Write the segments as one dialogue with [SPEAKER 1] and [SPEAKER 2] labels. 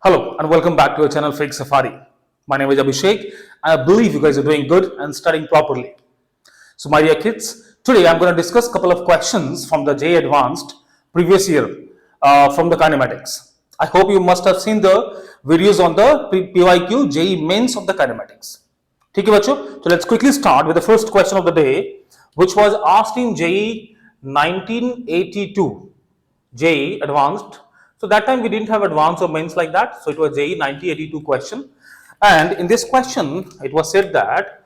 [SPEAKER 1] Hello and welcome back to our channel Fake Safari. My name is Abhishek and I believe you guys are doing good and studying properly. So my dear kids, today I'm going to discuss a couple of questions from the JEE Advanced previous year from the kinematics. I hope you must have seen the videos on the PYQ JEE mains of the kinematics. Okay, bachcho? So let's quickly start with the first question of the day, which was asked in JEE 1982. JEE Advanced. So that time we didn't have advanced or mains like that. So it was JEE 1982 question. And in this question, it was said that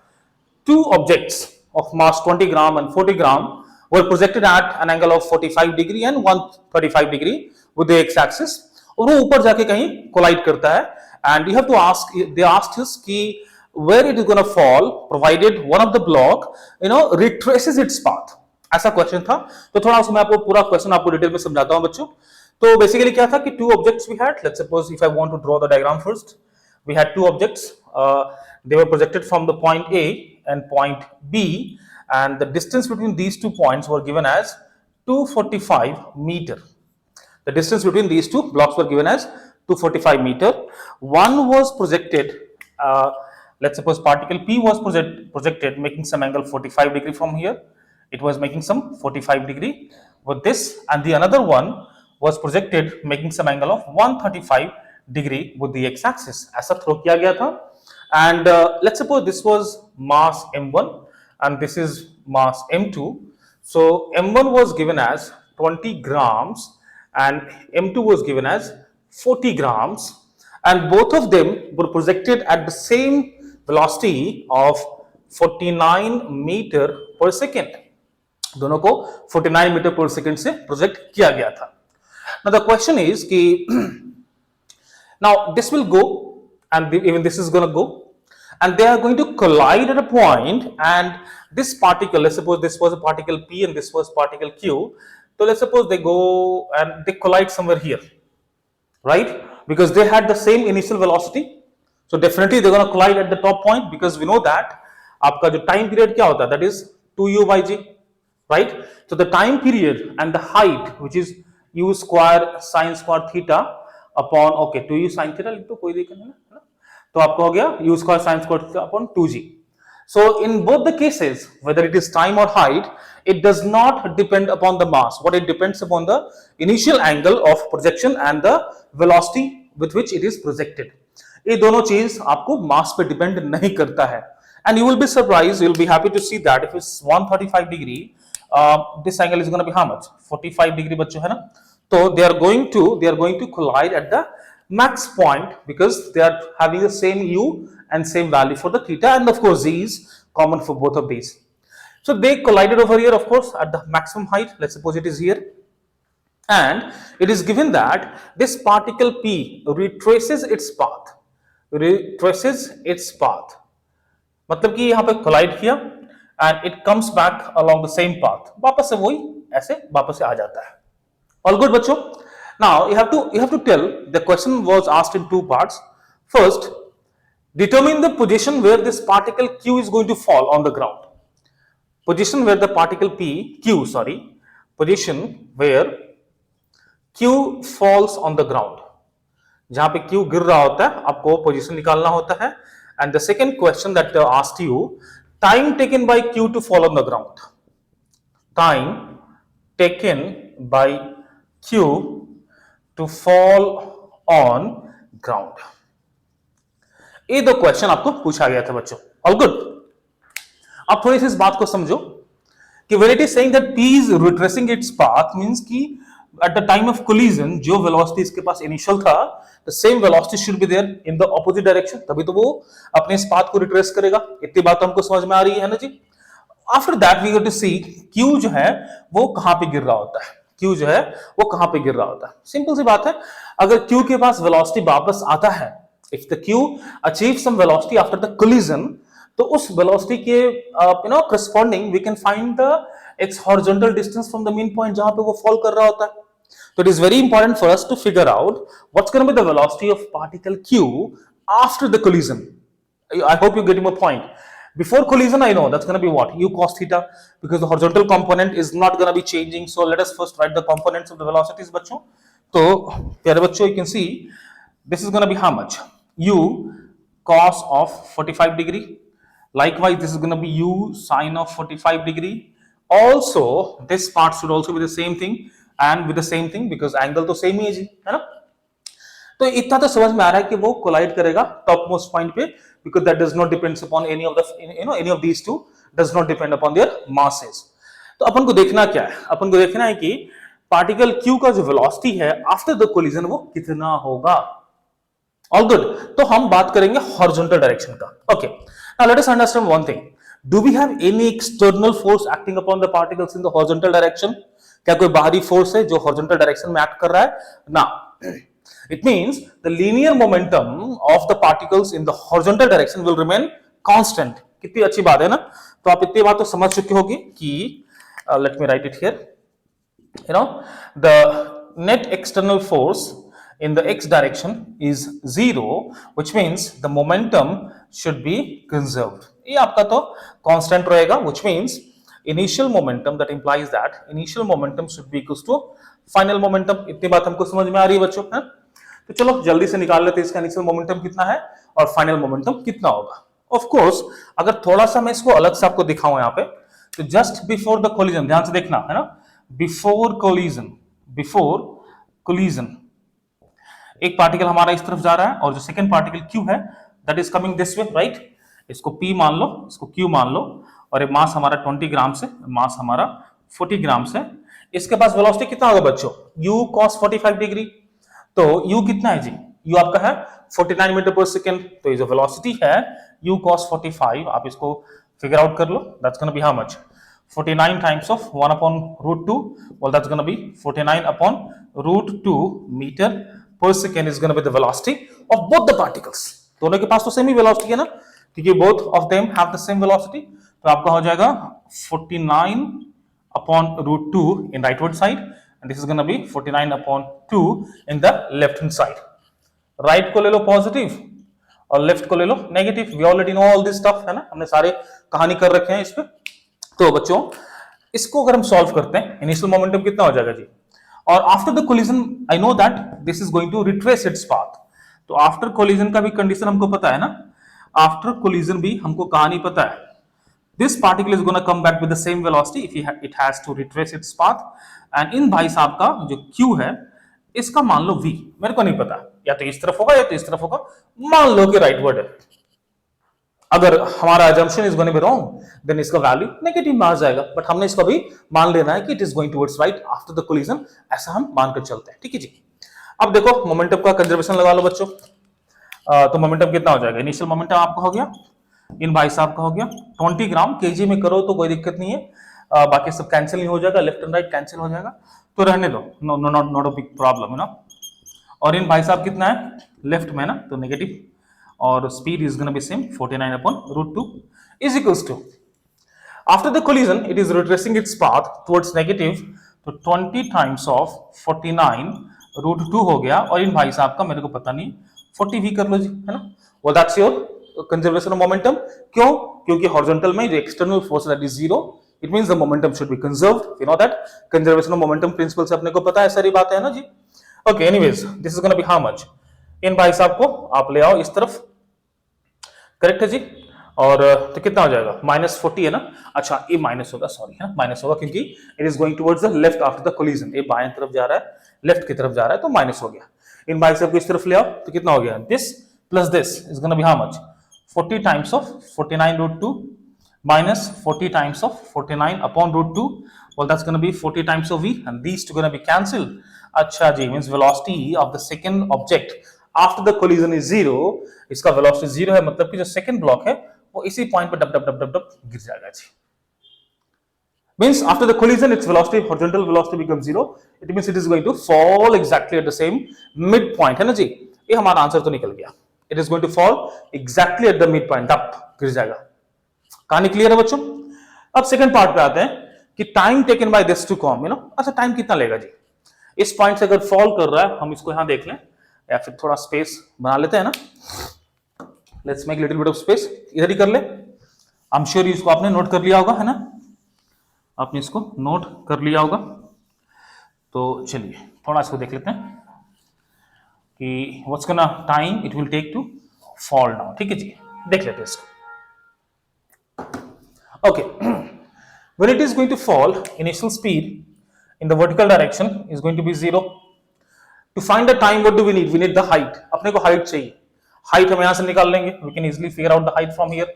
[SPEAKER 1] two objects of mass 20 gram and 40 gram were projected at an angle of 45 degree and 135 degree with the x-axis. और वो ऊपर जाके कहीं collide करता है. And you have to ask, they asked us कि where it is going to fall, provided one of the block, retraces its path. ऐसा question था. तो थोड़ा उसमें आपको पूरा क्वेश्चन आपको डिटेल में समझाता हूं बच्चों. तो बेसिकली क्या था कि two objects we had. Let's suppose if I want to draw the diagram first, we had two objects. They were projected from the point A and point B, and the distance between these 2 points were given as 245 meter. The distance between these two blocks were given as 245 meter. One was projected. Let's suppose particle P was projected making some angle 45 degree from here. It was making some 45 degree with this, and the another one was projected making some angle of 135 degree with the x-axis. ऐसा throw किया गया था. And let's suppose this was mass m1 and this is mass m2. So m1 was given as 20 grams and m2 was given as 40 grams, and both of them were projected at the same velocity of 49 meter per second. दोनों को 49 metre per second से project किया गया था. Now the question is कि now this will go and even this is going to go and they are going to collide at a point, and this particle, let's suppose this was a particle P and this was particle Q. So let's suppose they go and they collide somewhere here, right? Because they had the same initial velocity. So definitely they're going to collide at the top point, because we know that आपका जो time period क्या होता है, that is 2u by g. Right? So the time period and the height, which is u square sin square theta upon, okay, 2u sin theta लिख दो, कोई दिक्कत नहीं है. तो आपको हो गया u square sin square theta upon 2g. So in both the cases, whether it is time or height, it does not depend upon the mass. What it depends upon the initial angle of projection and the velocity with which it is projected. ये दोनों चीज आपको mass पे depend नहीं करता है. And you will be surprised, you will be happy to see that if it's 135 degree, this angle is going to be how much? 45 degree बच्चों है ना. So they are going to collide at the max point, because they are having the same u and same value for the theta, and of course z is common for both of these. So they collided over here, of course, at the maximum height. Let's suppose it is here, and it is given that this particle P retraces its path. मतलब कि यहाँ पे collide किया and it comes back along the same path. वापस से वही ऐसे वापस से आ जाता है. All good बच्चों? Now you have to tell, the question was asked in two parts. First, determine the position where this particle Q is going to fall on the ground. Position where the particle position where Q falls on the ground. जहां पे Q गिर रहा होता है, आपको position निकालना होता है. And the second question that asked you, time taken by Q to fall on the ground. Time taken by Q to fall on ground. ये दो क्वेश्चन आपको पूछा गया था बच्चों. All good? आप थोड़ी सी इस बात को समझो कि when it is saying that P is retracing its path, means कि at the time of collision जो velocity इसके पास initial था, the same velocity should be there in the opposite direction. तभी तो वो अपने इस path को retrace करेगा. इतनी बात तो हमको समझ में आ रही है ना जी. After that we got to see Q जो है वो कहाँ पे गिर रहा होता है. Q जो है वो कहाँ पे गिर रहा होता है. सिंपल सी बात है, अगर Q के पास velocity वापस आता है, if the Q achieves some velocity after the collision, तो उस velocity के corresponding we can find the its horizontal distance from the mean point जहां पे वो fall कर रहा होता है. So it is very important for us to figure out what's going to be the velocity of particle Q after the collision. I hope you're getting my point. Before collision, I know that's going to be what? U cos theta, because the horizontal component is not going to be changing. So let us first write the components of the velocities, बच्चों. तो प्यारे बच्चों, you can see This is going to be how much? U cos of 45 degree. Likewise, this is going to be U sine of 45 degree. Also, this part should also be the same thing and with the same thing because angle तो same ही है जी, है ना? तो इतना तो समझ में आ रहा है कि वो कोलाइड करेगा टॉप मोस्ट पॉइंट पे because that does not depends upon any of the any of these two does not depend upon their masses. तो अपन को देखना क्या है? अपन को देखना है कि पार्टिकल Q का जो वेलोसिटी है आफ्टर द कोलिजन वो कितना होगा. All good. तो हम बात करेंगे हॉरिजॉन्टल डायरेक्शन का. Okay, now let us understand one thing. Do we have any external force acting upon the particles in the horizontal direction? क्या कोई बाहरी फोर्स है जो हॉरिजॉन्टल डायरेक्शन में एक्ट कर रहा है? ना. It means the linear momentum of the particles in the horizontal direction will remain constant. कितनी अच्छी बात है ना. तो आप इतनी बात तो समझ चुके होगी कि let me write it here. You know, the net external force in the x direction is 0, which means the momentum should be conserved. ये आपका तो constant रहेगा, which means initial momentum, that implies that initial momentum should be equals to final momentum. इतनी बात हमको समझ में आ रही है बच्चों, है? तो चलो जल्दी से निकाल लेते हैं इसका इनिशियल मोमेंटम कितना है और फाइनल मोमेंटम कितना होगा. ऑफ कोर्स अगर थोड़ा सा मैं इसको अलग से आपको दिखाऊं यहाँ पे, तो जस्ट बिफोर द कोलिजन, ध्यान से देखना, है ना, बिफोर कोलिजन एक पार्टिकल हमारा इस तरफ जा रहा है और जो सेकंड पार्टिकल Q है that is coming this way, right. इसको P मान लो, इसको Q मान लो, और ये मास हमारा 20 ग्राम से, मास हमारा 40 ग्राम से. इसके पास वेलोसिटी कितना होगा बच्चों? U cos 45 degree. तो U कितना है जी? U आपका है 49 मीटर पर सेकेंड. तो ये जो वेलोसिटी है U cos 45, आप इसको फिगर आउट कर लो. That's gonna be how much? 49 times of 1 upon root 2. Well that's gonna be 49 upon root 2 metre per second is gonna be the velocity of both the particles. दोनों के पास तो same ही velocity है ना, क्योंकि both of them have the same velocity. तो आपका हो जाएगा 49 upon root 2 in rightward side, and this is going to be 49 upon 2 in the left hand side. right को ले लो पॉजिटिव और लेफ्ट को ले लो negative. we already know all this stuff, है ना, हमने सारे कहानी कर रखे हैं इस पे. तो बच्चों इसको अगर हम सॉल्व करते हैं, इनिशियल मोमेंटम कितना हो जाएगा जी? और after the collision I know that this is going to retrace its path. तो आफ्टर कोलिजन का भी कंडीशन हमको पता है ना. आफ्टर कोलिजन भी हमको कहानी पता है. This particle is going to come back with the same velocity if it has to retrace its path. And in भाई साहब का जो Q है, इसका मान लो V, मेरे को नहीं पता, या तो इस तरफ होगा या तो इस तरफ होगा. मान लो कि राइट वर्ड है. अगर हमारा assumption is going to be wrong, then इसका वैल्यू नेगेटिव में आ जाएगा. बट हमने इसको भी मान लेना है कि it is going towards right after the collision. ऐसा हम मानकर चलते हैं. ठीक है जी. अब देखो मोमेंटम का कंजर्वेशन लगा लो बच्चों. तो मोमेंटम कितना हो जाएगा? इनिशियल मोमेंटम आपका हो गया, इन भाई साहब का हो गया 20 ग्राम. केजी में करो तो कोई दिक्कत नहीं है, बाकी सब कैंसिल नहीं हो जाएगा, लेफ्ट एंड राइट कैंसिल हो जाएगा, तो रहने दो, नॉट अ बिग प्रॉब्लम, है ना. और इन भाई साहब कितना है? लेफ्ट में ना, तो नेगेटिव, और speed is gonna be same 49 upon root 2 is equals to, after the collision it is retracing its path towards negative, तो 20 टाइम्स ऑफ 49 रूट 2 हो गया. और इन भाई साहब का मेरे को पता नहीं, 40 भी कर लो जी, है ना. वो that's your conservation of momentum. क्यों? क्योंकि हॉरिजॉन्टल में जो external force that is 0, it means the momentum should be conserved. You know that conservation of momentum principle से अपने को पता है, सारी बात है ना जी. Okay, anyways this is gonna be how much? इन भाई साहब को आप ले आओ इस तरफ, करेक्ट है जी. और तो कितना हो जाएगा? -40 है ना. अच्छा, ये माइनस होगा, सॉरी, है ना, माइनस होगा क्योंकि it is going towards the left after the collision. ये बाएं तरफ जा रहा है, लेफ्ट की तरफ जा रहा है, तो माइनस हो गया. इन भाई साहब को इस तरफ ले आओ, तो कितना हो गया? This plus this is gonna be how much? 40 times of 49 root 2 minus 40 times of 49 upon root 2. Well, that's going to be 40 times of V, and these two going to be cancelled. अच्छा जी, means velocity of the second object after the collision is 0. इसका velocity 0 है, मतलब कि जो second block है वो इसी point पर dub dub dub dub dub गिर जाएगा जी. Means after the collision its velocity, horizontal velocity becomes 0. It means it is going to fall exactly at the same midpoint, है ना जी. ये हमारा आंसर तो निकल गया. It is going to fall exactly at the midpoint. डप गिर जाएगा. कहानी क्लियर है बच्चों? अब सेकंड पार्ट पे आते हैं कि time taken by this to come, you know. अच्छा, टाइम कितना लेगा जी? इस पॉइंट से अगर फॉल कर रहा है, हम इसको यहां देख लें, या फिर थोड़ा स्पेस बना लेते हैं ना. Let's make little bit of space. इधर ही कर ले. आई एम श्योर इसको आपने नोट कर लिया होगा, है ना. आपने इसको नोट कर लिया होगा. तो चलिए थोड़ा इसको देख लेते हैं. कि what's gonna time it will take to fall down. ठीक है जी, देख लेते हैं इसको। Okay, when it is going to fall, initial speed in the vertical direction is going to be 0. To find the time, what do we need? We need the height. अपने को height चाहिए। Height हम यहाँ से निकाल लेंगे। We can easily figure out the height from here,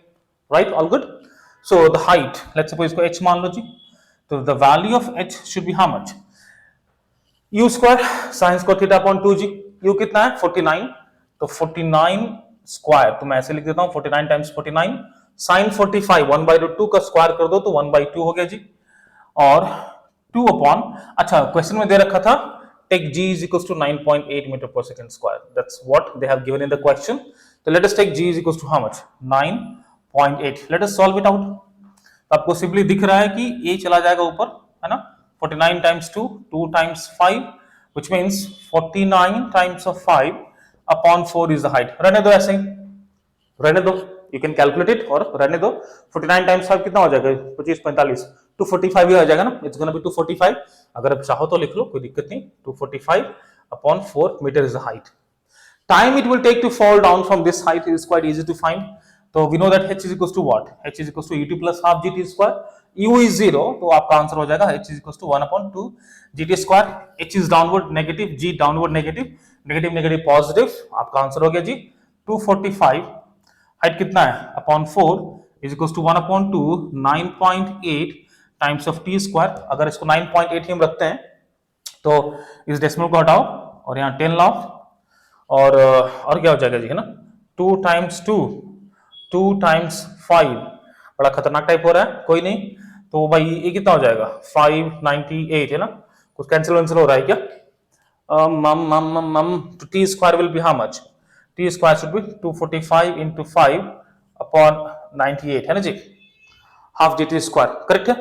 [SPEAKER 1] right? All good. So the height, let's suppose इसको h मान लो जी। तो the value of h should be how much? U square sin square theta upon 2g। U कितना है? 49। तो 49 square, तो मैं ऐसे लिख देता हूँ 49 टाइम्स 49 साइन 45 1/2 का स्क्वायर कर दो तो 1/2 हो गया जी। और 2 अपॉन, अच्छा क्वेश्चन में दे रखा था take g is equals to 9.8 metre per second square, that's what they have given in the question. So let us take g is equals to how much? 9.8. let us solve it out. तो आपको simply दिख रहा है कि a चला जाएगा ऊपर, है ना, 49 times 2, 2 times 5, which means 49 times of 5 upon 4 is the height. रहने दो ऐसे ही, रहने दो, you can calculate it और रहने दो। 49 times 5 कितना हो जाएगा? 25 45 245 ही आ जाएगा ना, it's gonna be 245। अगर आप चाहो तो लिख लो, कोई दिक्कत नहीं। 245 upon 4 meter is the height. Time it will take to fall down from this height is quite easy to find. So we know that h is equals to what? h is equals to et plus half gt square. u is 0, तो आपका answer हो जाएगा h is equals to 1 upon 2 gt square. h is downward negative, g downward negative, negative negative positive, आपका answer हो गया जी 245। Height कितना है? Upon 4 is equals to 1 upon 2 9.8 times of t square. अगर इसको 9.8 ही हम रखते हैं तो इस डेसिमल को हटाओ और यहाँ 10 लाओ और क्या हो जाएगा जी, है ना, 2 times 2 2 times 5, बड़ा खतरनाक टाइप हो रहा है, कोई नहीं। तो भाई ये कितना हो जाएगा? 598, है ना, कुछ कैंसिल वैंसिल हो रहा है क्या? तो t square will be how much? t square should be 245 into 5 upon 98, है ना जी, हाफ gt स्क्वायर, करेक्ट है?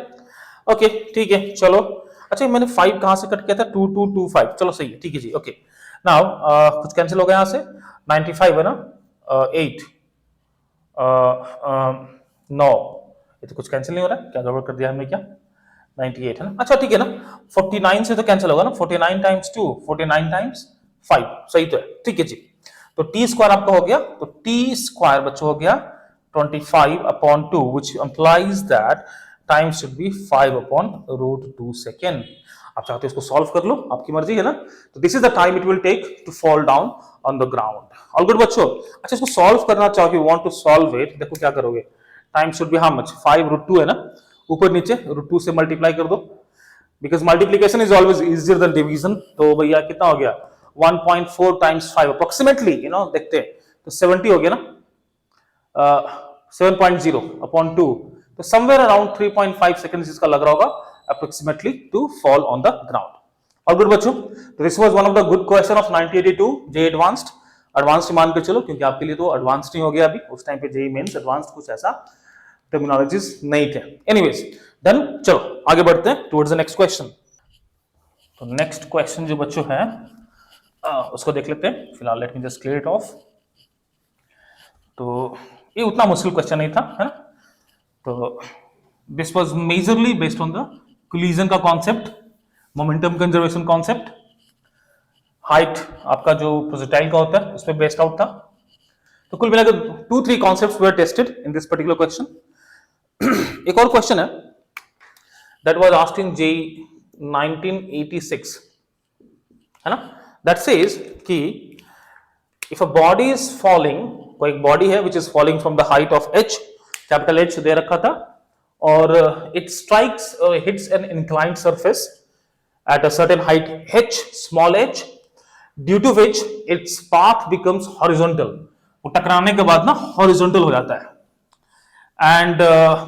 [SPEAKER 1] ओके ठीक है, चलो। अच्छा मैंने 5 कहां से कट किया था? 2225, चलो सही है, ठीक है जी। ओके नाउ कुछ कैंसिल हो गया यहाँ से, 95 है ना, 8 9, ये तो कुछ कैंसिल नहीं हो रहा है, क्या गड़बड़ कर दिया हमने क्या? 98 है ना, अच्छा ठीक है ना, 49 से तो कैंसिल होगा ना, 49 टाइम्स 2 49 टाइम्स 5, सही तो है, ठीक है जी। तो टी स्क्वायर आपका हो गया, तो टी स्क्वायर बच्चों हो गया 25 upon 2, which implies that time should be 5 upon root 2 second. आप चाहते हो इसको सॉल्व कर लो, आपकी मर्जी है ना। तो this is the time it will take to fall down on the ground. All good बच्चों। अच्छा इसको सॉल्व करना चाहो, you want to solve it, देखो क्या करोगे, time should be how much? 5 root 2 है ना, ऊपर नीचे root 2 से मल्टीप्लाई कर दो, because multiplication is always easier than division. तो भैया कितना हो गया? 1.4 times 5 अप्रोक्सीमेटली, यू नो, देखते हैं तो 70 हो गया ना, 7.0 upon 2, तो समवेयर अराउंड 3.5 सेकंड्स इसका लग रहा होगा approximately two fall on the ground. और गुड बच्चों, तो this was one of the good question of 1982 J advanced. Advanced मान के चलो, क्योंकि आपके लिए तो एडवांस्ड नहीं हो गया अभी, उस टाइम पे जेई मेंस एडवांस्ड कुछ ऐसा टर्मिनोलॉजीज नहीं थे। एनीवेज डन, चलो आगे बढ़ते हैं टुवर्ड्स द नेक्स्ट क्वेश्चन। तो नेक्स्ट क्वेश्चन जो बच्चों है उसको देख लेते हैं फिलहाल। Let me just clear it of. तो ये उतना मुश्किल क्वेश्चन नहीं था, है ना। तो this was majorly based on the collision का concept, momentum conservation concept, height आपका जो प्रोजेक्टाइल का होता है उस पर बेस्ड आउट था। तो कुल मिलाकर 2-3 concepts were tested in this particular question. एक और क्वेश्चन है that was asked in JEE 1986, है ना, दैट सेज कि if a body is falling, कोई एक बॉडी है which is falling from the height of h, capital H दे रखा था, और it strikes hits an inclined surface at a certain height h, small h, due to which its path becomes horizontal. वो टकराने के बाद ना हॉरिजॉन्टल हो जाता है, and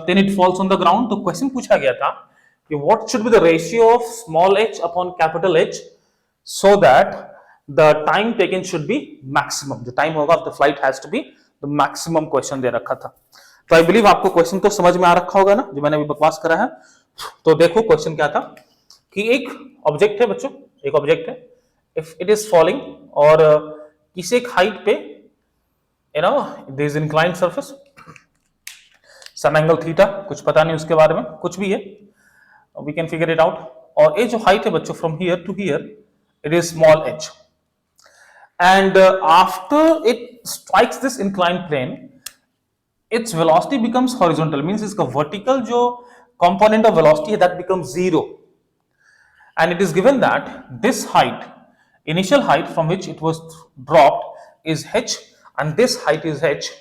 [SPEAKER 1] then it falls on the ground. तो क्वेश्चन पूछा गया था कि what should be the ratio of small h upon capital H so that the time taken should be maximum, जो टाइम होगा of the flight has to be the maximum. Question दे रखा था। तो आई बिलीव आपको question तो समझ में आ रखा होगा ना, जो मैंने अभी बकवास करा है। तो देखो क्वेश्चन क्या था कि एक ऑब्जेक्ट है बच्चों, एक ऑब्जेक्ट है, इफ इट इज फॉलिंग और किसी एक हाइट पे, you know, there is inclined surface, some angle theta, कुछ पता नहीं उसके बारे में, कुछ भी है, we can figure it out. और ये जो हाइट है बच्चों from here to here, it is small h, and after it strikes this inclined plane, its velocity becomes horizontal, means इसका vertical जो component of velocity है that becomes zero, and it is given that this height, initial height from which it was dropped is h and this height is h.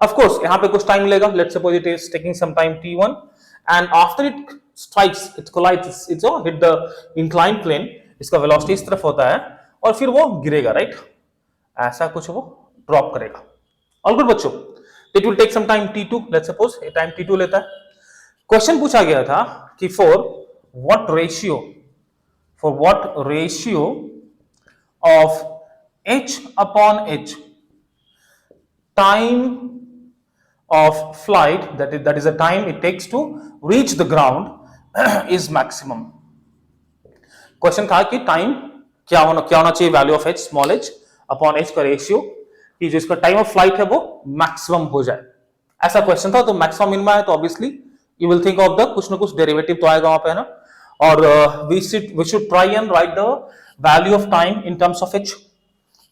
[SPEAKER 1] Of course यहाँ पे कुछ time लेगा, let's suppose it is taking some time t1, and after it strikes, it collides, it's hit the inclined plane, इसका velocity इस तरफ होता है और फिर वो गिरेगा, राइट, ऐसा कुछ वो ड्रॉप करेगा. ऑल गुड बच्चों, it will take some time t2, let's suppose ये टाइम t2 लेता है. क्वेश्चन पूछा गया था कि for what ratio of h upon h time of flight, that is the time it takes to reach the ground is maximum. Question था कि time क्या होना चाहिए, value of h small h upon h का ratio, कि जो इसका time of flight है वो मैक्सिमम हो जाए, ऐसा क्वेश्चन था. तो मैक्सिमम मिनिमा है तो obviously you will think of the कुछ ना कुछ डेरिवेटिव तो आएगा वहां पे, है ना. और we should try and write the value of time in terms of h,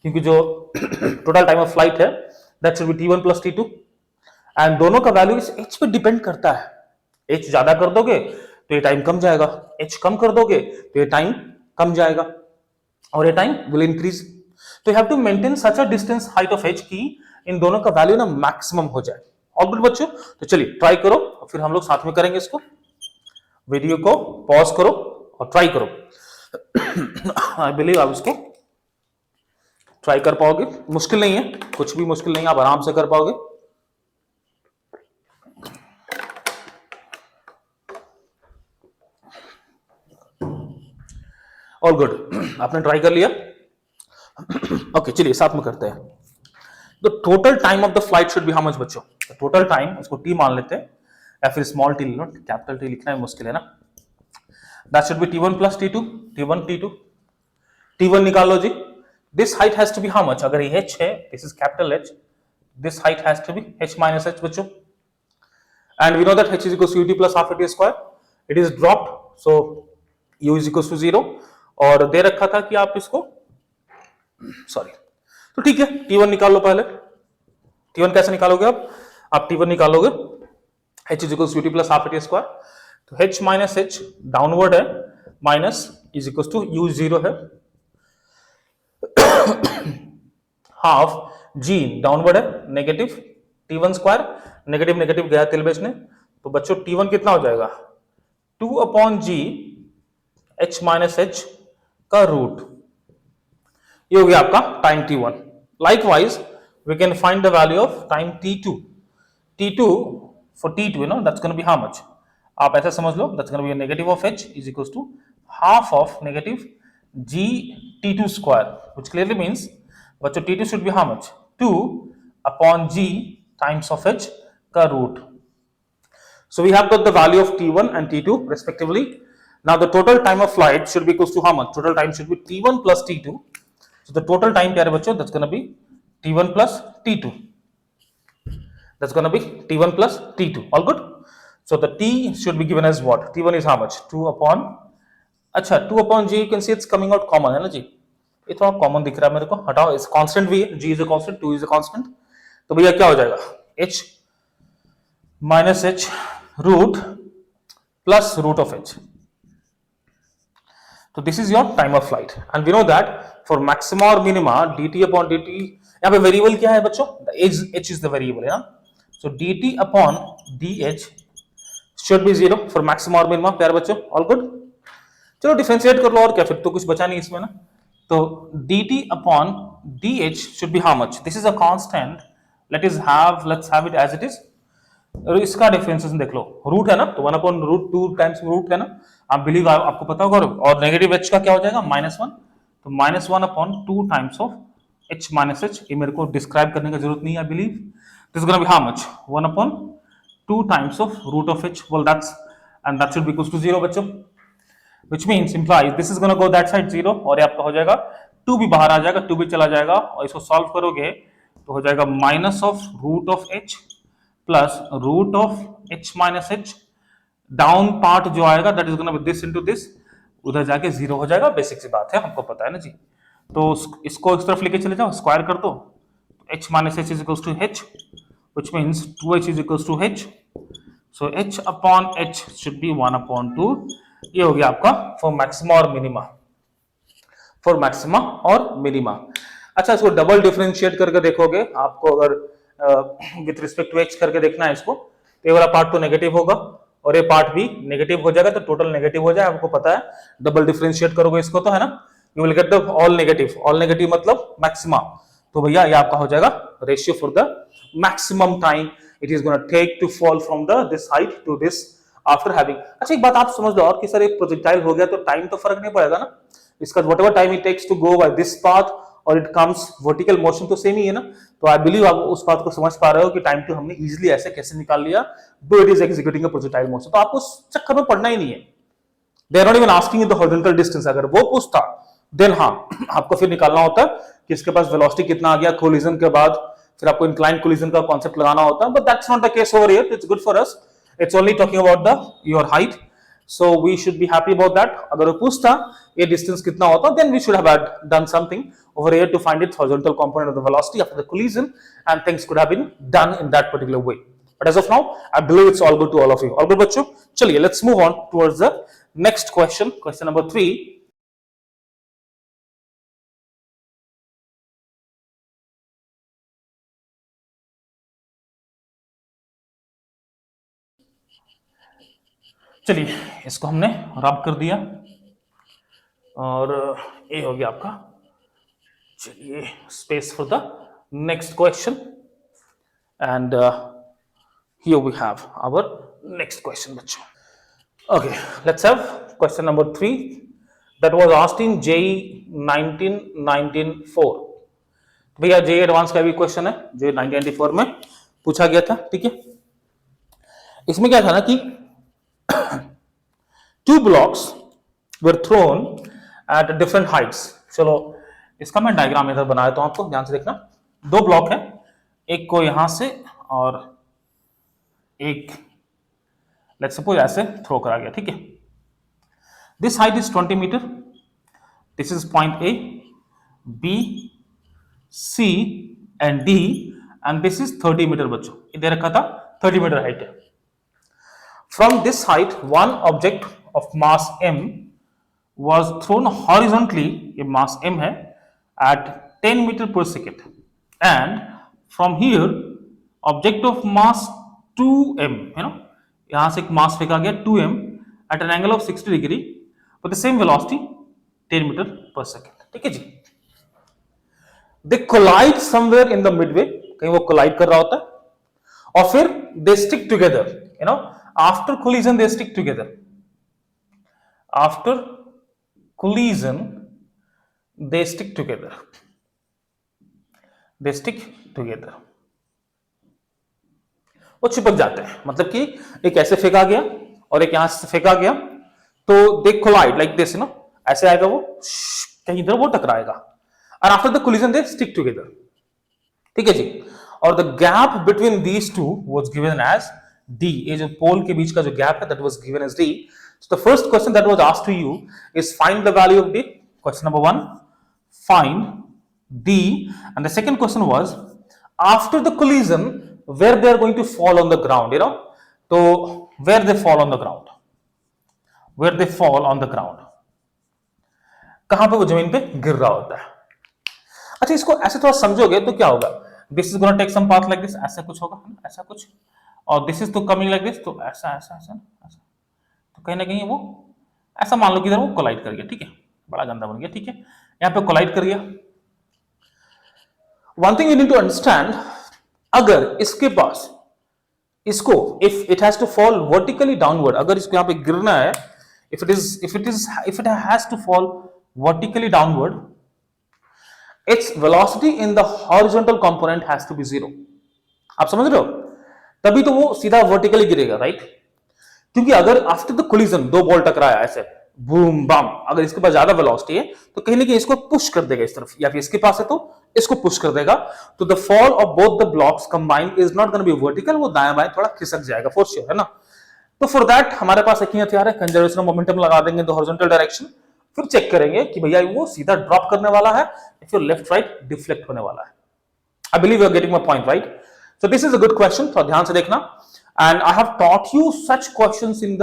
[SPEAKER 1] क्योंकि जो टोटल टाइम ऑफ फ्लाइट है that should be t1 plus t2, and दोनों का वैल्यू इस h पे डिपेंड करता है. h ज्यादा कर दोगे तो ये टाइम कम जाएगा, h कम कर दोगे तो ये टाइम कम जाएगा, और ये टाइम विल इंक्रीज. तो you have to maintain such a distance height of h की इन दोनों का वैल्यू ना मैक्सिमम हो जाए. ऑल गुड बच्चों, तो चलिए ट्राई करो और फिर हम लोग साथ में करेंगे इसको. वीडियो को पॉज करो और ट्राई करो. आई बिलीव आप इसको ट्राई कर पाओगे, मुश्किल नहीं है, कुछ भी मुश्किल नहीं है, आप आराम से कर पाओगे. ऑल गुड, आपने ट्राई कर लिया. ओके चलिए साथ में करते हैं. The total time of the flight should be how much बच्चों. टोटल टाइम, उसको टी मान लेते हैं या फिर स्मॉल टी ले लो, कैपिटल टी लिखना है मुश्किल है ना. That should be t1 plus t2, t1 t2, t1 निकाल लो जी. This height has to be how much, अगर ये h है, this is capital H, this height has to be h minus h बच्चों, and we know that h is equal to ut plus half at square. It is dropped, so u is equal to 0, और दे रखा था कि आप इसको sorry, तो ठीक है t1 निकाल लो पहले. t1 कैसे निकालोगे आप t1 निकालोगे h is equal to ut plus half at square, तो h माइनस h डाउनवर्ड है, minus is equal to u 0 है, हाफ g डाउनवर्ड है, negative t1 square, negative negative गया तिल बेचने, तो बच्चों t1 कितना हो जाएगा 2 upon g h minus h का रूट. ये हो गया आपका time t1. Likewise we can find the value of time t2. t2 for t2, you know, that's gonna be how much, आप ऐसा समझ लो, that's gonna be negative of h is equals to half of negative g t2 square, which clearly means बच्चों t2 should be how much 2 upon g times of h का root. So we have got the value of t1 and t2 respectively. Now the total time of flight should be equals to how much? Total time should be t1 plus t2. So the total time, प्यारे बच्चों, that's going to be t1 plus t2. That's going to be t1 plus t2. All good? So the t should be given as what? t1 is how much? 2 upon, अच्छा 2 upon g, you can see it's coming out common है ना जी, ये थोड़ा common दिख रहा है मेरे को, हटाओ, इस कांस्टेंट भी है, g is a constant, 2 is a constant, तो भैया क्या हो जाएगा h minus h root plus root of h. So this is your time of flight, and we know that for maxima or minima dt upon dt, यहाँ पे variable क्या है बच्चों, h is the variable है ना, so dt upon dh should be 0 for maxima or minima. प्यारे बच्चों, all good. चलो डिफरेंशिएट कर लो, और क्या, फिर तो कुछ बचा नहीं इसमें ना. तो dt upon dh should be how much? This is a constant. Let's have it as it is. इसका डिफरेंशिएशन देख लो, रूट है ना, तो 1 अपॉन रूट 2 टाइम्स रूट है ना, आप बिलीव आपको पता होगा. और नेगेटिव h का क्या हो जाएगा -1, तो -1 upon 2 times of h minus h. ये मेरे को डिस्क्राइब करने की जरूरत नहीं है, I believe this is gonna be how much 1 upon 2 times of root of h. Well that's, and that should be equal to 0 बच्चों, which means implies this is gonna go that side 0, और ये आपका हो जाएगा 2 भी बाहर आ जाएगा, 2 भी चला जाएगा, और इसको सॉल्व करोगे तो हो जाएगा minus of root of h plus root of h minus h. Down part जो आएगा that is gonna be this into this, उधर जाके 0 हो जाएगा, बेसिक सी बात है, हमको पता है ना जी. तो इसको इस तरफ लेके चले जाओ, स्क्वायर कर दो, h minus H is equal to h, which means 2h is equals to h. So h upon h should be 1 upon 2. ये हो गया आपका फॉर मैक्सिमा और मिनिमा, फॉर मैक्सिमा और मिनिमा। अच्छा, इसको डबल डिफरेंशिएट करके देखोगे, आपको अगर विथ रिस्पेक्ट टू x करके देखना है इसको, तो ये वाला पार्ट तो नेगेटिव होगा और ये पार्ट भी नेगेटिव हो जाएगा, तो टोटल नेगेटिव हो जाए, आपको पता है। डबल डिफरेंशिएट करोगे इसको तो, है ना, you will get the all negative, all negative मतलब मैक्सिमा। तो भैया ये आपका हो जाएगा ratio for the maximum time it is gonna take to fall from the this height to this after having. अच्छा, एक बात आप समझ लो और कि सर एक प्रोजेक्टाइल हो गया तो टाइम तो फर्क नहीं पड़ेगा ना, इसका whatever time it takes to go by this path और इट कम्स वर्टिकल मोशन तो सेम ही है ना। तो आई बिलीव आप उस बात को समझ पा रहे हो कि टाइम टू हमने इजीली ऐसे कैसे निकाल लिया, दो it is executing a projectile motion. तो आपको उस चक्कर में पड़ना ही नहीं है, they are not even asking in the horizontal distance. अगर वो पूछता देन हाँ आपको फिर निकालना होता कि इसके पास वेलोसिटी कितना आ गया कोलिजन के बाद, फिर आपको इंक्लाइन कोलिजन का कॉन्सेप्ट लगाना होता है, but that's not the case over here, it's good for us, it's only talking about the your height, so we should be happy about that. अगर वो पूछता ये डिस्टेंस कितना होता, then we should have done something over here to find its horizontal component of the velocity after the collision, and things could have been done in that particular way. But as of now, I believe it's all good to all of you. All good, बच्चों? चलिए, let's move on towards the next question. Question number 3. चलिए, इसको हमने रब कर दिया और ये हो गया आपका। चलिए, space for the next question, and here we have our next question, बच्चों। Okay, let's have question number 3 that was asked in JEE 1994। भैया JEE एडवांस का भी क्वेश्चन है जो 1994 में पूछा गया था, ठीक है। इसमें क्या था ना कि two blocks were thrown at different heights। चलो इसका मैं डायग्राम इधर बना देता हूं, आपको ध्यान से देखना। दो ब्लॉक है, एक को यहां से और एक लेट्स सपोज ऐसे थ्रो करा गया, ठीक है। This height is 20 metre, this is point A, B, C and D, and this is 30 metre. बच्चों ये दे रखा था 30 मीटर हाइट है। From this height one object of mass m was thrown horizontally, ये मास m है, at 10 meter per second, and from here object of mass 2m, you know, यहां से एक मास फेंका गया 2m at an angle of 60 degree with the same velocity 10 meter per second, ठीक है जी। they collide somewhere in the midway, कहीं वो collide कर रहा होता है और फिर they stick together, you know, after collision they stick together, after collision they stick together, they stick together, वो चिपक जाते हैं। मतलब कि एक ऐसे फेंका गया और एक यहां से फेंका गया, तो they collide like this, you know, ऐसे आएगा वो, कहीं इधर वो टकराएगा, और after the collision they stick together, ठीक है जी। और the gap between these two was given as d, ये जो पोल के बीच का जो गैप है that was given as d। So the first question that was asked to you is find the value of d, question number 1, find d, and the second question was after the collision where they are going to fall on the ground, you know, so where they fall on the ground, where they fall on the ground, कहां पे वो जमीन पे गिर रहा होता है। अच्छा, इसको ऐसे थोड़ा समझोगे तो क्या होगा, this is gonna take some path like this, ऐसा कुछ होगा, ऐसा कुछ, और दिस इज तो कमिंग लाइक दिस, तो ऐसा ऐसा ऐसा ऐसा, तो कहीं ना कहीं वो ऐसा मान लो कि इधर वो कोलाइड कर गया, ठीक है, बड़ा गंदा बन गया, ठीक है, यहां पे कोलाइड कर गया। One thing you need to understand, अगर इसके पास इसको if it has to fall vertically downward, अगर इसको यहां पे गिरना है, if it has to fall vertically downward, its velocity in the horizontal component has to be 0। आप समझ रहे हो, तभी तो वो सीधा वर्टिकली गिरेगा, राइट। क्योंकि अगर आफ्टर द कोलिजन दो बॉल टकराया ऐसे बूम बम, अगर इसके पास ज्यादा वेलोसिटी है तो कहीं ना कहीं इसको पुश कर देगा इस तरफ, या फिर इसके पास है तो इसको पुश कर देगा, तो the fall of both the blocks combined is not gonna be vertical, वो दाएं बाएं थोड़ा खिसक जाएगा फॉर श्योर, है ना। तो फॉर दैट हमारे पास एक ही हथियार है, कंजर्वेशन ऑफ मोमेंटम लगा देंगे द हॉरिजॉन्टल डायरेक्शन, फिर चेक करेंगे कि भैया वो सीधा ड्रॉप करने वाला है या फिर लेफ्ट राइट डिफ्लेक्ट होने वाला है। I believe you are getting my point, right? So this is a good question, थोड़ा ध्यान से देखना। And I have taught you such questions in the,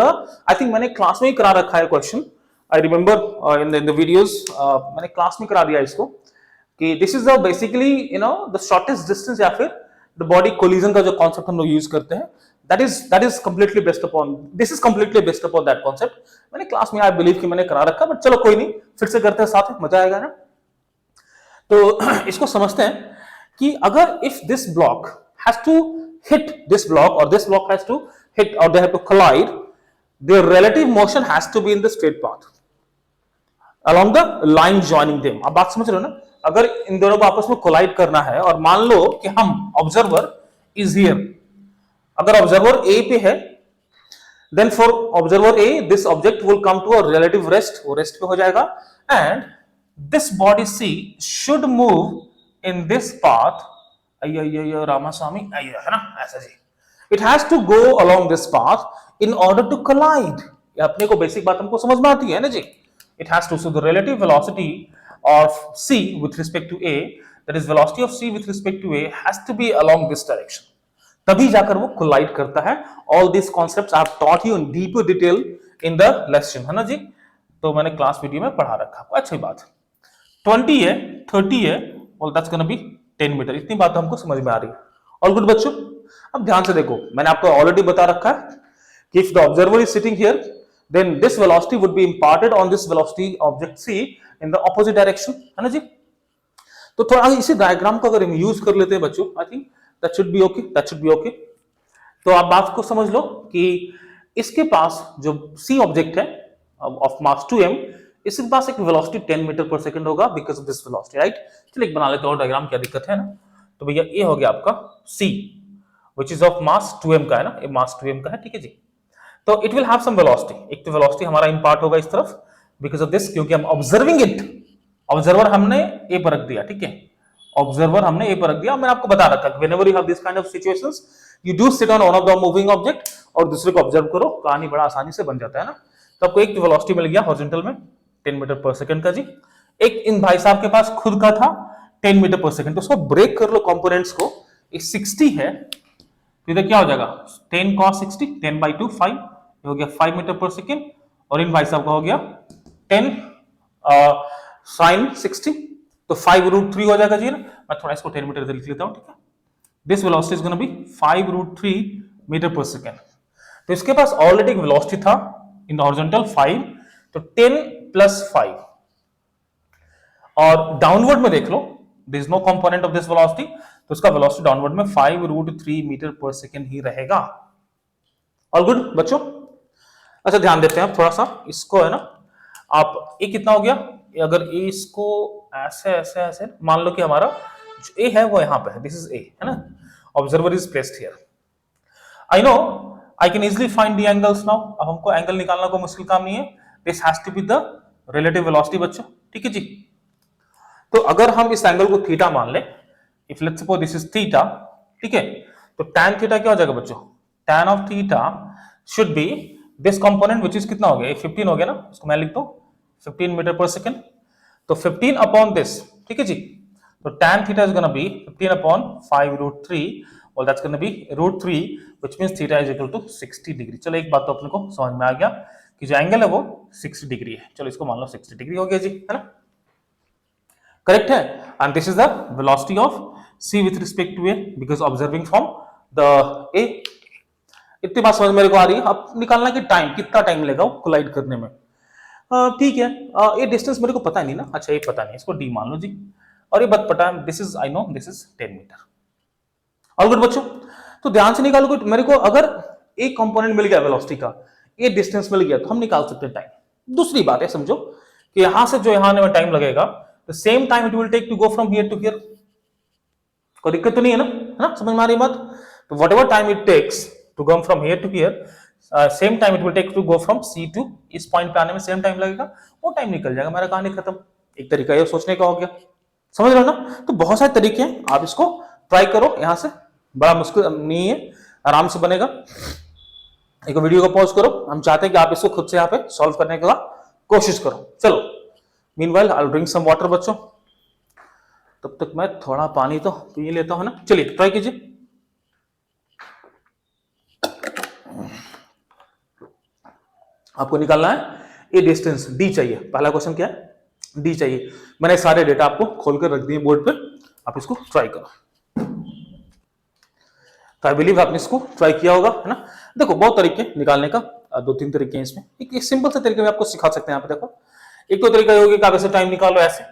[SPEAKER 1] I think मैंने क्लास में ही करा रखा है question, I remember in the videos, मैंने क्लास में करा दिया इसको कि this is basically the shortest distance या फिर द बॉडी कोलिजन का जो कॉन्सेप्ट हम लोग यूज करते हैं, that is completely based upon, this is completely based upon that concept। मैंने क्लास में आई बिलीव कि मैंने करा रखा, बट चलो कोई नहीं, फिर से करते हैं साथ में, मजा आएगा ना। तो इसको समझते हैं कि अगर if this block has to hit this block और this block has to hit और they have to collide, their relative motion has to be in the straight path along the line joining them। आप बात समझ रहे हो ना? अगर इन दोनों को आपस में कोलाइड करना है और मान लो कि हम ऑब्जर्वर इज हियर, अगर ऑब्जर्वर ए पे है, then for observer A this object will come to a relative rest, वो रेस्ट पे हो जाएगा, and this body C should move in this path, अय्यो रामास्वामी अय्यो, है ना, ऐसा जी, it has to go along this path in order to collide. ये अपने को बेसिक बात हमको समझ में आती है ना जी। It has to, so the relative velocity of C with respect to A, that is velocity of C with respect to A has to be along this direction, तभी जाकर वो कोलाइड करता है। All this concepts I have taught you in deeper detail in the lesson, है ना जी। तो मैंने क्लास वीडियो में पढ़ा रखा, अच्छी बात। 20 है, 30 है, और दैट्स गोना बी 10 मीटर। इतनी बात हमको समझ में आ रही है। ऑल गुड बच्चों, अब ध्यान से देखो, मैंने आपको ऑलरेडी बता रखा है कि if the observer is sitting here, then this velocity would be imparted on this velocity object C in the opposite direction, है ना जी। तो थोड़ा इसी डायग्राम को अगर हम यूज कर लेते हैं बच्चों, I think that should be okay, that should be okay। तो आप बात को समझ लो कि इसके पास जो C ऑब्जेक्ट है ऑफ मास 2m, इसके पास एक वेलोसिटी 10 मीटर पर सेकंड होगा because of this velocity, right. चलिए एक बना लेते हैं और डायग्राम, क्या दिक्कत है ना। तो भैया ये हो गया आपका C which is of mass 2m का है ना, ये मास 2m का है, ठीक है जी। तो it will have some velocity, एक तो वेलोसिटी हमारा इंपार्ट होगा इस तरफ बिकॉज ऑफ दिस, क्योंकि हम ऑब्जर्विंग इट, ऑब्जर्वर हमने ए पर रख दिया, ठीक है, ऑब्जर्वर हमने ए पर रख दिया। मैंने आपको बता रखा है whenever you have this kind of situations, you do sit on one of the moving object और दूसरे को ऑब्जर्व करो, कहानी बड़ा आसानी से बन जाता है ना। तो आपको एक वेलोसिटी मिल गया हॉरिजॉन्टल में 10 मीटर पर सेकंड का जी, एक इन भाई साहब के पास खुद का था 10 मीटर पर सेकंड। तो उसको ब्रेक कर लो कंपोनेंट्स को, ये 60 है, तो इधर क्या हो जाएगा 10 cos 60, 10/2 5, ये हो गया 5 मीटर पर सेकंड, और इन भाई साहब का हो गया 10 sin 60, तो 5√3 हो जाएगा जी ना। मैं थोड़ा इसको 10 मीटर लिख लेता हूं, ठीक है। This velocity is gonna be 5√3 metre per second. तो इसके पास ऑलरेडी एक वेलोसिटी था इन द हॉरिजॉन्टल 5, तो 10 + 5, और डाउनवर्ड में देख लो there is no component of this velocity, तो उसका वेलोसिटी डाउनवर्ड में 5√3 मीटर पर सेकंड ही रहेगा। ऑल गुड बच्चों। अच्छा ध्यान देते हैं आप थोड़ा सा, इसको है ना, आप ये कितना हो गया, अगर ए इसको ऐसे ऐसे ऐसे मान लो कि हमारा जो ए है वो यहां पे है, दिस इज ए, है ना, observer is placed here. I know I can easily find the angles now, अब हमको एंगल निकालना कोई मुश्किल काम नहीं है। This has to be the relative velocity बच्चों, ठीक है जी। तो अगर हम इस एंगल को थीटा मान ले, if let's suppose this is theta, ठीक है, तो tan थीटा क्या हो जाएगा बच्चों, tan of theta should be this component which is कितना हो गया, 15 हो गया ना, इसको मैं लिखता हूं 15 मीटर पर सेकंड, तो 15 अपॉन दिस, ठीक है जी। तो tan theta is gonna be 15 upon 5√3, और that's gonna be √3 which means theta is equal to 60 degree. चलो एक बात तो अपने को समझ में आ गया कि जो एंगल है वो 60 डिग्री है। चलो इसको मान लो 60 डिग्री हो गया जी, है ना, करेक्ट है। And this is the velocity of C with respect to A because observing from the A। इतनी बात समझ मेरे को आ रही है। अब निकालना कि टाइम, कितना टाइम लगेगा कोलाइड करने में, ठीक है। ये डिस्टेंस मेरे को पता नहीं ना, अच्छा ये पता नहीं, इसको d मान लो जी, और ये बात पता है, this is I know this is 10 metre. All good बच्चों, तो ध्यान से निकालो कि मेरे को अगर एक कंपोनेंट मिल गया वेलोसिटी का, ये डिस्टेंस मिल गया, तो हम निकाल सकते हैं टाइम। दूसरी बात है समझो कि यहां से जो यहां आने में टाइम लगेगा, the same time it will take to go from here to here. कोई दिक्कत तो नहीं है ना, है ना, समझ में आ रही बात। तो whatever time it takes to go from here to here, same time it will take to go from C to इस पॉइंट पे आने में सेम टाइम लगेगा, वो टाइम निकल जाएगा, मेरा कहानी खत्म। एक तरीका ये सोचने का हो गया, समझ रहे हो ना। तो बहुत सारे तरीके हैं, आप इसको ट्राई करो, यहां से बड़ा मुश्किल नहीं है, आराम से बनेगा। एक वीडियो को पॉज करो, हम चाहते हैं कि आप इसको खुद से यहाँ पे सॉल्व करने का कोशिश करो। चलो meanwhile I will drink some water बच्चों, तब तक मैं थोड़ा पानी तो पी लेता हूं ना। चलिए ट्राई कीजिए। आपको निकालना है ये डिस्टेंस डी चाहिए। पहला क्वेश्चन क्या है, डी चाहिए। मैंने सारे डेटा आपको खोलकर रख दिए बोर्ड पे, आप इसको ट्राई करो। तो आई बिलीव आपने इसको ट्राई किया होगा, है ना। देखो बहुत तरीके निकालने का, दो तीन तरीके हैं इसमें। एक सिंपल से तरीके में आपको सिखा सकते हैं। यहाँ पे देखो, एक तो तरीका ये होगा कि आप ऐसे टाइम निकालो ऐसे।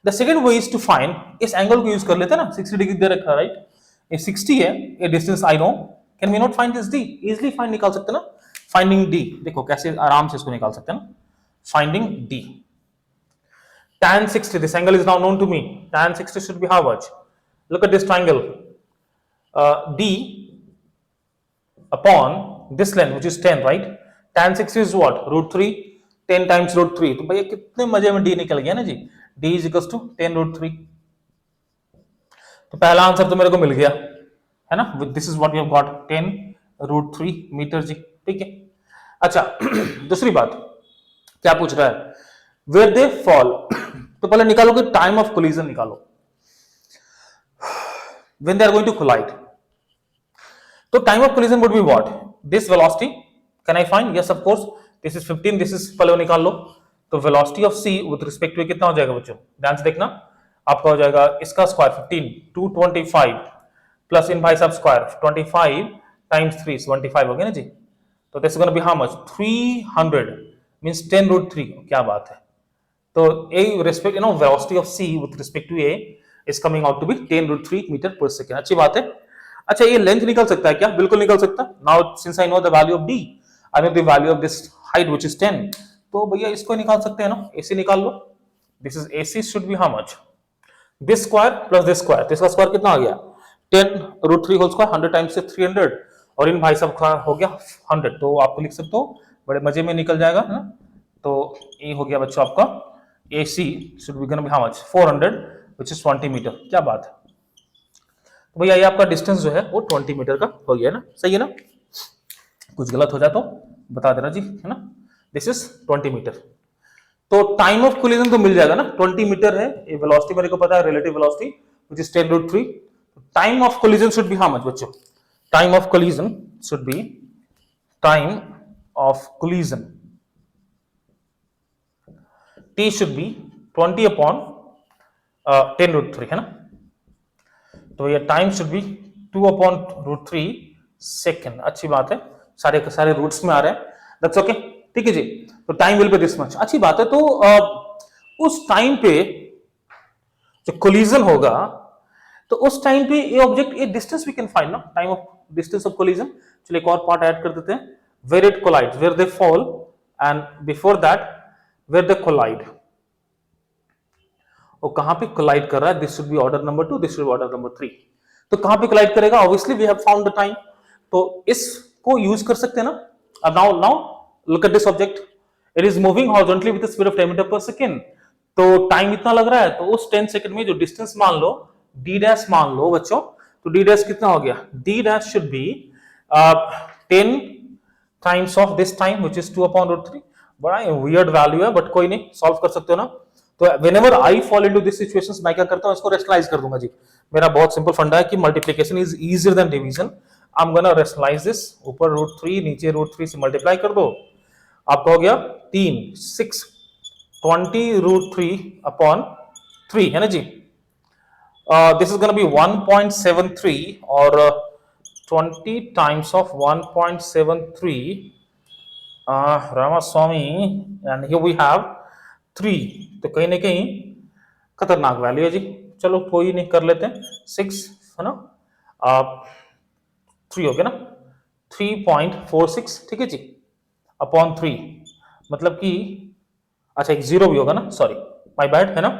[SPEAKER 1] The second way is to find, इस एंगल को यूज कर लेते हैं ना, 60 डिग्री दे रखा है, राइट। ये 60 है, ये distance I know, can we not find this D, easily find निकाल सकते हैं ना। फाइंडिंग डी, देखो कैसे आराम से इसको निकाल सकते हैं ना। Finding D, tan 60, this angle is now known to me, tan 60 should be how much? Look at this triangle, d upon this length which is 10, right? tan 60 is what? root 3, 10 times root 3, तो भैया कितने मजे में d निकल गया ना जी, d is equals to 10 root 3। तो पहला आंसर तो मेरे को मिल गया, है ना। This is what we have got, 10 root 3 metre जी, ठीक है। अच्छा दूसरी बात क्या पूछ रहा है, वेयर दे फॉल। तो पहले निकालोगे टाइम ऑफ कोलिजन निकालो, when they are going to collide. तो time of collision would be what, this velocity, can I find, yes of course, this is 15, this is, पहले निकाल लो। तो velocity of C with respect to कितना हो जाएगा बच्चों, ध्यान से देखना, आपका हो जाएगा इसका स्क्वायर 15 225 प्लस इन भाई सब स्क्वायर 25 टाइम्स 3 25 हो गया ना जी। तो this is gonna be how much, 300 means 10 root 3। क्या बात है। तो a respect, you know, velocity of c with respect to a is coming out to be 10 root 3 meter per second। अच्छी बात है। अच्छा ये लेंथ निकल सकता है क्या, बिल्कुल निकल सकता है। Now since I know the value of d, I know the value of this height which is 10, तो भैया इसको निकाल सकते हैं ना, ac निकाल लो। This is ac should be how much, this square plus this square, तो इसका स्क्वायर कितना आ गया 10 रूट 3 होल स्क्वायर, 100 टाइम्स से 300, और इन भाई सब हो गया 100। तो आपको लिख सकते हो, बड़े मजे में निकल जाएगा ना। तो ये हो गया बच्चों आपका AC should be gonna be how much, 400 which is 20 metre. क्या बात है। तो भैया ये आपका डिस्टेंस जो है वो 20 मीटर का हो गया ना, सही है ना। कुछ गलत हो जाए तो बता देना जी, है ना। This is 20 metre. तो टाइम ऑफ कोलिजन तो मिल जाएगा ना, 20 मीटर है, ये वेलोसिटी मेरे को पता है, relative velocity which is 10 root 3। Time of collision should be how much बच्चों, time of collision should be, time of collision t should be 20 upon 10 root 3, है ना। तो ये time should B 2 upon root 3 second. अच्छी बात है, सारे के सारे रूट्स में आ रहे हैं, दैट्स ओके, ठीक है जी। तो time will be this much, अच्छी बात है। तो उस टाइम पे जो कोलिजन होगा, तो उस टाइम पे ये ऑब्जेक्ट, ये डिस्टेंस वी कैन फाइंड ना, time of distance of collision. चलिए एक और पार्ट ऐड कर देते हैं, where it collides, where they fall, and before that where they collide, और कहां पे कोलाइड कर रहा है, this should be order number 2, this should be order number 3। तो कहां पे कोलाइड करेगा, obviously we have found the time, तो इसको यूज कर सकते हैं ना। अब now look at this object, it is moving horizontally with the speed of 10 metre per second. तो टाइम इतना लग रहा है, तो उस 10 सेकंड में जो डिस्टेंस मान लो d डैश मान लो बच्चों, तो d डैश कितना हो गया, d dash should be 10 times of this time which is 2 upon root 3। बड़ा वियर्ड वैल्यू है, बट कोई नहीं, सॉल्व कर सकते हो ना। तो whenever I fall into this situations, मैं क्या करता हूं, इसको रेशनलाइज कर दूंगा जी। मेरा बहुत सिंपल फंडा है कि multiplication is easier than division. I am gonna rationalise this, ऊपर रूट 3 नीचे रूट 3 से मल्टीप्लाई कर दो, आपका हो गया 3 6 20 रूट 3 अपॉन 3, है ना जी। दिस इज गोना बी 1.73 और 20 टाइम्स ऑफ 1.73 रामास्वामी, एंड हियर वी हैव 3। तो कहीं ना कहीं खतरनाक वैल्यू है जी। चलो कोई नहीं, कर लेते हैं 6, है ना, 3 हो गया ना, 3.46, ठीक है जी, अपॉन 3, मतलब कि अच्छा एक 0 भी होगा ना, सॉरी माय बैड, है ना।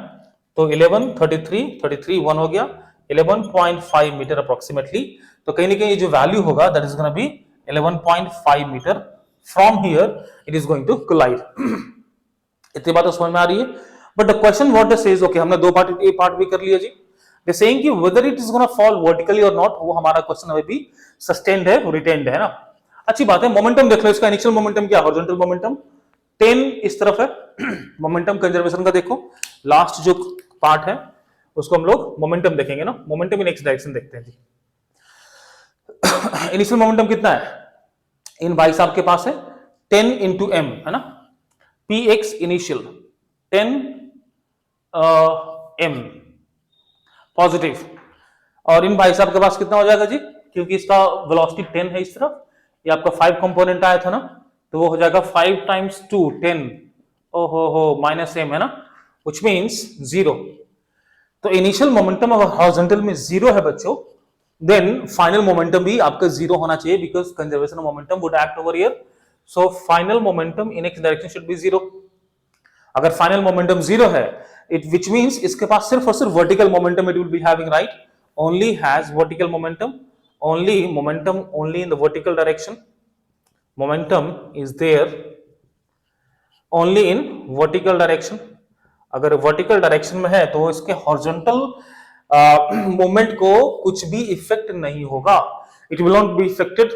[SPEAKER 1] तो 11 33 1 हो गया, 11.5 मीटर अप्रोक्सीमेटली। तो कहीं ना कहीं ये जो वैल्यू होगा that is gonna be 11.5 metre. From here it is going to collide. इतनी बात तो समझ में आ रही है। But the question what the says, okay हमने दो पार्ट, ये पार्ट भी कर लिया जी। दे सेइंग कि whether it is gonna fall vertically और नॉट, वो हमारा क्वेश्चन अभी भी सस्टेन्ड है, रिटेन्ड है ना। अच्छी बात है। मोमेंटम देख लो, इसका इनिशियल मोमेंटम क्या, हॉरिजॉन्टल मोमेंटम 10 इस तरफ है। मोमेंटम कंजर्वेशन का देखो लास्ट जो पार्ट है उसको हम लोग मोमेंटम देखेंगे ना, मोमेंटम इन एक्स डायरेक्शन देखते हैं जी। इनिशियल मोमेंटम कितना है इन भाई साहब के पास है 10 इंटू एम है ना, P X initial 10 M positive, और इन भाई साहब के पास कितना हो जाएगा जी, क्योंकि इसका वेलोसिटी 10 है इस तरफ, ये आपका 5 कंपोनेंट आया था ना, तो वो हो जाएगा 5 टाइम्स 2 10, ओहो माइनस एम है ना, व्हिच मींस 0। तो इनिशियल मोमेंटम अगर हॉरिजॉन्टल में 0 है बच्चों, देन फाइनल मोमेंटम भी आपका 0 होना चाहिए, because conservation of momentum would act over here, so final momentum in x direction should be 0। अगर फाइनल मोमेंटम 0 है, इट विच मींस इसके पास सिर्फ और सिर्फ vertical momentum it will be having, right, only has vertical momentum, only momentum only in the vertical direction, momentum is there only in vertical direction। अगर vertical direction में है तो इसके हॉरिजॉन्टल मूवमेंट को कुछ भी इफेक्ट नहीं होगा, it will not be affected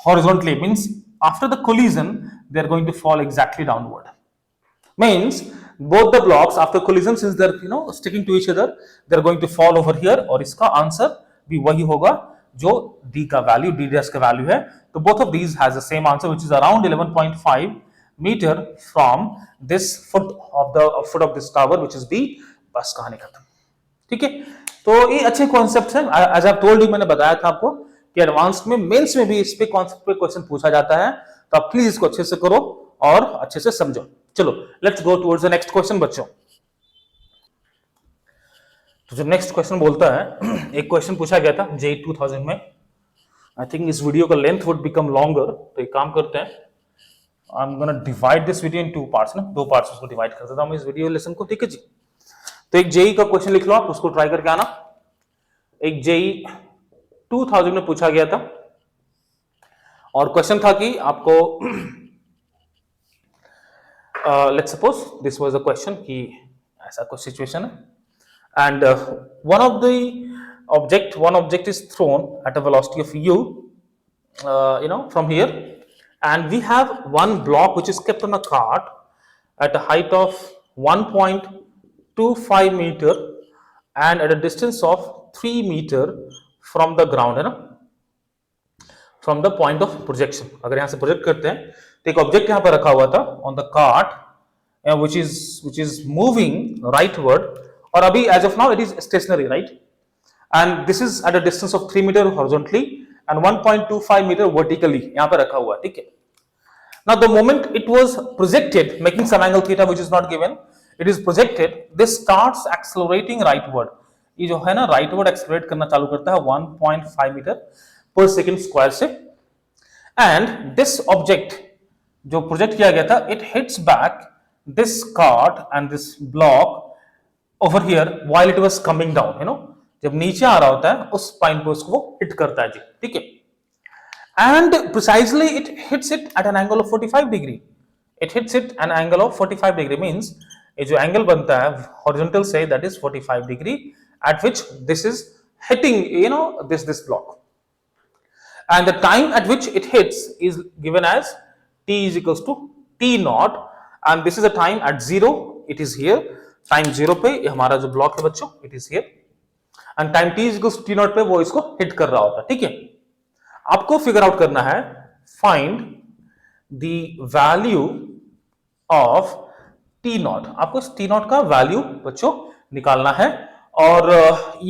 [SPEAKER 1] horizontally, means after the collision they are going to fall exactly downward, means both the blocks after collision since they're sticking to each other they're going to fall over here, और इसका answer भी वही होगा जो d का value d dash का value है। तो both of these has the same answer which is around 11.5 meter from this foot of this tower which is B। बस कहानी खत्म, ठीक है। तो ये अच्छे कॉन्सेप्ट है, एज आई टोल्ड यू, मैंने बताया था आपको कि एडवांस्ड में मेंस में भी इस पे कॉन्सेप्ट पे क्वेश्चन पूछा जाता है, तो आप प्लीज इसको अच्छे से करो और अच्छे से समझो। चलो let's go towards the next question बच्चों। तो जो नेक्स्ट क्वेश्चन बोलता है, एक क्वेश्चन पूछा गया था जेई 2000 में, आई थिंक इस वीडियो का लेंथ वुड बिकम लॉन्गर, तो एक काम करते हैं, आई am gonna divide this video in 2 parts ना, 2 पार्ट्स उसको डिवाइड कर देता हूं इस वीडियो लेसन को, ठीक है जी। तो एक जेई का क्वेश्चन लिख लो आप, उसको ट्राई करके आना। एक जेई 2000 में पूछा गया था और क्वेश्चन था कि आपको let's suppose this was a question कि ऐसा कुछ सिचुएशन है and one object is thrown at a velocity of u from here, and we have one block which is kept on a cart at a height of 1.25 meter and at a distance of 3 meter from the ground, है ना, from the point of projection. अगर यहां से project करते हैं तो एक object यहां पर रखा हुआ था on the cart which is moving rightward, और अभी as of now it is stationary, right, and this is at a distance of 3 metre horizontally and 1.25 metre vertically यहां पर रखा हुआ है, ठीक है। Now the moment it was projected making some angle theta which is not given, it is projected, this starts accelerating rightward, ये जो है ना राइटवर्ड एक्सेलरेट करना चालू करता है 1.5 मीटर पर सेकेंड स्क्वायर से, एंड दिस ऑब्जेक्ट जो प्रोजेक्ट किया गया था it hits back this cart and this block over here while it was coming down, जब नीचे आ रहा होता है उस पॉइंट पर उसको हिट करता है जी, ठीक है। And precisely it hits it at an angle of 45 degree, it hits it an angle of 45 degree, means ये जो एंगल बनता है हॉरिजॉन्टल से that is 45 degree at which this is hitting this block, and the time at which it hits is given as t is equals to t naught, and this is a time at 0, it is here, time 0 पे ये हमारा जो block है बच्चों it is here, and time t is equals to t naught पे वो इसको hit कर रहा होता है, ठीक है। आपको फिगर आउट करना है, find the value of t naught, आपको इस t naught का वैल्यू बच्चों निकालना है और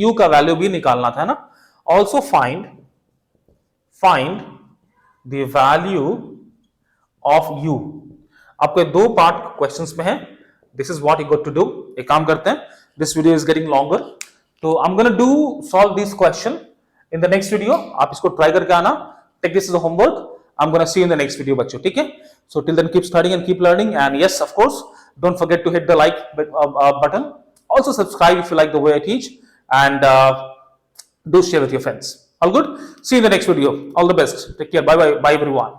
[SPEAKER 1] u का वैल्यू भी निकालना था ना। Also find the value of u, आपके 2 पार्ट क्वेश्चंस में है, this is what you got to do। एक काम करते हैं, this video is getting longer, तो I'm gonna do solve this question in the next video, आप इसको ट्राई करके आना, take this as a homework, I'm gonna see you in the next video बच्चों, ठीक है। So till then keep studying and keep learning, and yes of course don't forget to hit the like button, also subscribe if you like the way I teach, and do share with your friends। All good? See you in the next video. All the best. Take care. Bye everyone.